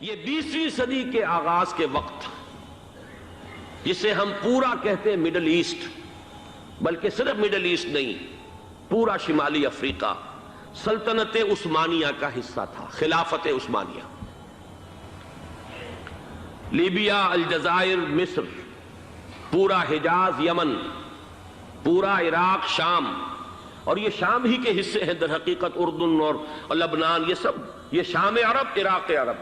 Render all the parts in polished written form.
یہ 20ویں صدی کے آغاز کے وقت جسے ہم پورا کہتے ہیں مڈل ایسٹ، بلکہ صرف مڈل ایسٹ نہیں، پورا شمالی افریقہ سلطنت عثمانیہ کا حصہ تھا، خلافت عثمانیہ۔ لیبیا، الجزائر، مصر، پورا حجاز، یمن، پورا عراق، شام، اور یہ شام ہی کے حصے ہیں در حقیقت اردن اور لبنان، یہ سب یہ شام عرب، عراق عرب،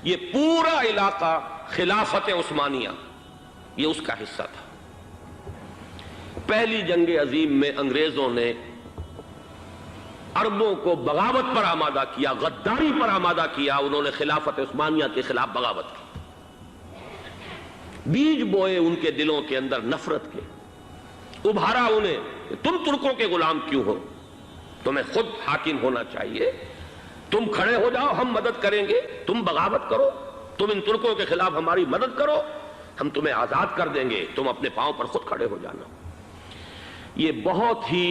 یہ پورا علاقہ خلافت عثمانیہ یہ اس کا حصہ تھا۔ پہلی جنگ عظیم میں انگریزوں نے عربوں کو بغاوت پر آمادہ کیا، غداری پر آمادہ کیا، انہوں نے خلافت عثمانیہ کے خلاف بغاوت کی، بیج بوئے ان کے دلوں کے اندر نفرت کے، ابھارا انہیں کہ تم ترکوں کے غلام کیوں ہو، تمہیں خود حاکم ہونا چاہیے، تم کھڑے ہو جاؤ، ہم مدد کریں گے، تم بغاوت کرو، تم ان ترکوں کے خلاف ہماری مدد کرو، ہم تمہیں آزاد کر دیں گے، تم اپنے پاؤں پر خود کھڑے ہو جانا۔ یہ بہت ہی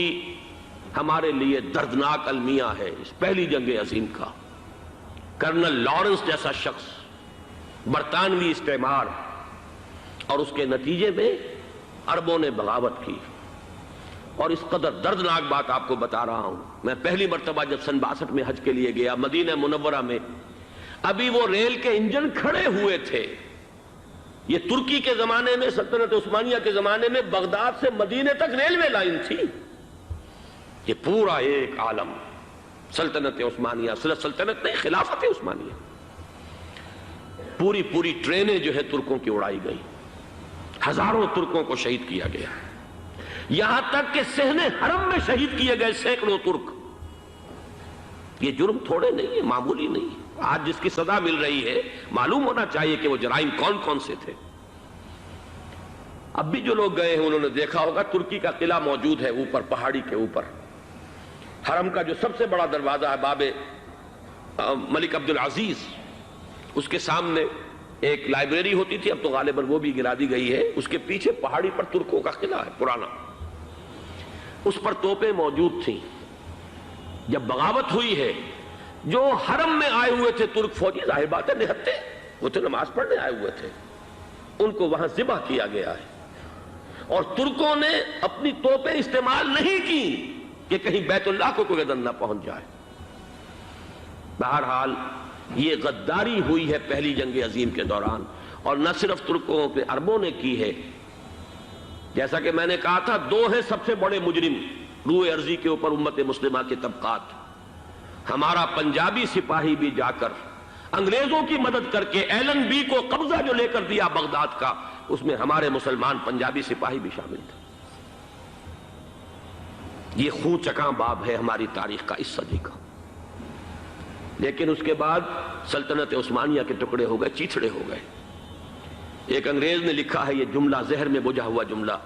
ہمارے لیے دردناک المیہ ہے اس پہلی جنگ عظیم کا۔ کرنل لارنس جیسا شخص، برطانوی استعمار، اور اس کے نتیجے میں عربوں نے بغاوت کی۔ اور اس قدر دردناک بات آپ کو بتا رہا ہوں، میں پہلی مرتبہ جب سن 62 میں حج کے لیے گیا مدینہ منورہ میں، ابھی وہ ریل کے انجن کھڑے ہوئے تھے۔ یہ ترکی کے زمانے میں، سلطنت عثمانیہ کے زمانے میں بغداد سے مدینے تک ریلوے لائن تھی۔ یہ پورا ایک عالم سلطنت عثمانیہ، صرف سلطنت نہیں، خلافت عثمانیہ، پوری ٹرینیں جو ہے ترکوں کی اڑائی گئی، ہزاروں ترکوں کو شہید کیا گیا، یہاں تک کہ صحن حرم میں شہید کیے گئے سینکڑوں ترک۔ یہ جرم تھوڑے نہیں ہے، معمولی نہیں ہے۔ آج جس کی سزا مل رہی ہے، معلوم ہونا چاہیے کہ وہ جرائم کون کون سے تھے۔ اب بھی جو لوگ گئے ہیں انہوں نے دیکھا ہوگا، ترکی کا قلعہ موجود ہے اوپر پہاڑی کے اوپر، حرم کا جو سب سے بڑا دروازہ ہے باب ملک عبدالعزیز، اس کے سامنے ایک لائبریری ہوتی تھی، اب تو غالباً وہ بھی گرا دی گئی ہے، اس کے پیچھے پہاڑی پر ترکوں کا قلعہ ہے پرانا، اس پر توپیں موجود تھیں۔ جب بغاوت ہوئی ہے، جو حرم میں آئے ہوئے تھے ترک فوجی، ظاہر بات ہے نہتے، وہ تو نماز پڑھنے آئے ہوئے تھے، ان کو وہاں ذبح کیا گیا ہے، اور ترکوں نے اپنی توپیں استعمال نہیں کی کہ کہیں بیت اللہ کو کوئی اذن نہ پہنچ جائے۔ بہرحال یہ غداری ہوئی ہے پہلی جنگ عظیم کے دوران، اور نہ صرف ترکوں پہ عربوں نے کی ہے۔ جیسا کہ میں نے کہا تھا، دو ہیں سب سے بڑے مجرم روئے ارضی کے اوپر امت مسلمہ کے طبقات۔ ہمارا پنجابی سپاہی بھی جا کر انگریزوں کی مدد کر کے ایلن بی کو قبضہ جو لے کر دیا بغداد کا، اس میں ہمارے مسلمان پنجابی سپاہی بھی شامل تھے۔ یہ خون چکاں باب ہے ہماری تاریخ کا اس صدی کا۔ لیکن اس کے بعد سلطنت عثمانیہ کے ٹکڑے ہو گئے، چیتھڑے ہو گئے۔ ایک انگریز نے لکھا ہے، یہ جملہ ذہن میں بجھا ہوا جملہ،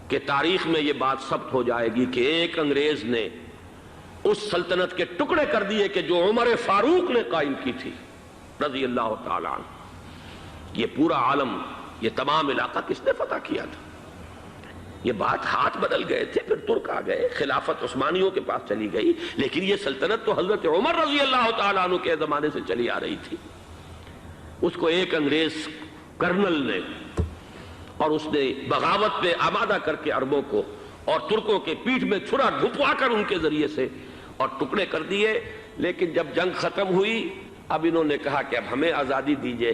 کہ تاریخ میں یہ بات ثبت ہو جائے گی کہ ایک انگریز نے اس سلطنت کے ٹکڑے کر دیے کہ جو عمر فاروق نے قائم کی تھی رضی اللہ تعالی عنہ۔ یہ پورا عالم، یہ تمام علاقہ کس نے فتح کیا تھا؟ یہ بات ہاتھ بدل گئے تھے، پھر ترک آ گئے، خلافت عثمانیوں کے پاس چلی گئی، لیکن یہ سلطنت تو حضرت عمر رضی اللہ تعالیٰ عنہ کے زمانے سے چلی آ رہی تھی۔ اس کو ایک انگریز کرنل نے، اور اس نے بغاوت پہ آمادہ کر کے عربوں کو اور ترکوں کے پیٹھ میں چھرا ڈھپوا کر ان کے ذریعے سے اور ٹکڑے کر دیے۔ لیکن جب جنگ ختم ہوئی، اب انہوں نے کہا کہ اب ہمیں آزادی دیجئے،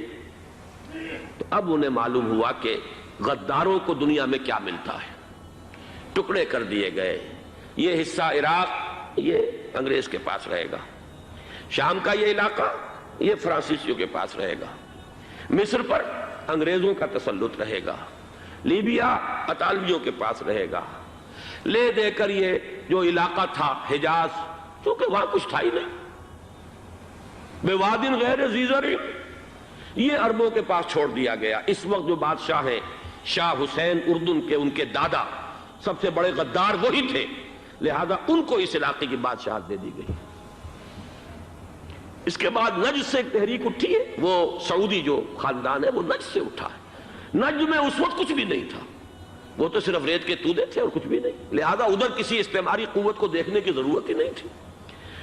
تو اب انہیں معلوم ہوا کہ غداروں کو دنیا میں کیا ملتا ہے۔ ٹکڑے کر دیے گئے۔ یہ حصہ عراق یہ انگریز کے پاس رہے گا، شام کا یہ علاقہ یہ فرانسیسیوں کے پاس رہے گا، مصر پر انگریزوں کا تسلط رہے گا، لیبیا اطالویوں کے پاس رہے گا۔ لے دے کر یہ جو علاقہ تھا حجاز، چونکہ وہاں کچھ تھا ہی نہیں، بوادٍ غیر ذی زرع، یہ عربوں کے پاس چھوڑ دیا گیا۔ اس وقت جو بادشاہ ہیں، شاہ حسین اردن کے، ان کے دادا سب سے بڑے غدار وہی تھے، لہذا ان کو اس علاقے کی بادشاہت دے دی گئی۔ اس کے بعد نجد سے ایک تحریک اٹھی ہے، وہ سعودی جو خاندان ہے وہ نجد سے اٹھا ہے۔ نجد میں اس وقت کچھ بھی نہیں تھا، وہ تو صرف ریت کے تودے تھے اور کچھ بھی نہیں، لہذا ادھر کسی استعماری قوت کو دیکھنے کی ضرورت ہی نہیں تھی۔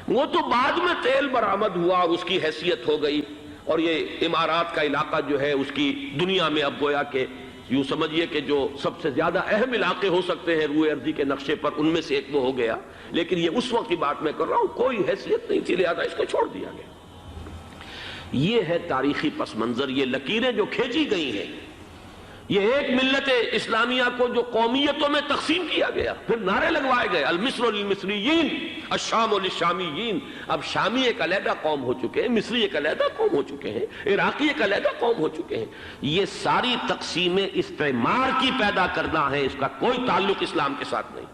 وہ تو بعد میں تیل برآمد ہوا اور اس کی حیثیت ہو گئی، اور یہ امارات کا علاقہ جو ہے اس کی دنیا میں اب گویا کہ یوں سمجھیے کہ جو سب سے زیادہ اہم علاقے ہو سکتے ہیں روئے ارضی کے نقشے پر، ان میں سے ایک وہ ہو گیا، لیکن یہ اس وقت کی بات میں کر رہا ہوں، کوئی حیثیت نہیں تھی، لہذا اس کو چھوڑ دیا گیا۔ یہ ہے تاریخی پس منظر، یہ لکیریں جو کھینچی گئی ہیں، یہ ایک ملت اسلامیہ کو جو قومیتوں میں تقسیم کیا گیا، پھر نعرے لگوائے گئے المصر للمصریین الشام للشامیین۔ اب شامی ایک علیحدہ قوم ہو چکے ہیں، مصری ایک علیحدہ قوم ہو چکے ہیں، عراقی ایک علیحدہ قوم ہو چکے ہیں۔ یہ ساری تقسیمیں استعمار کی پیدا کرنا ہے، اس کا کوئی تعلق اسلام کے ساتھ نہیں۔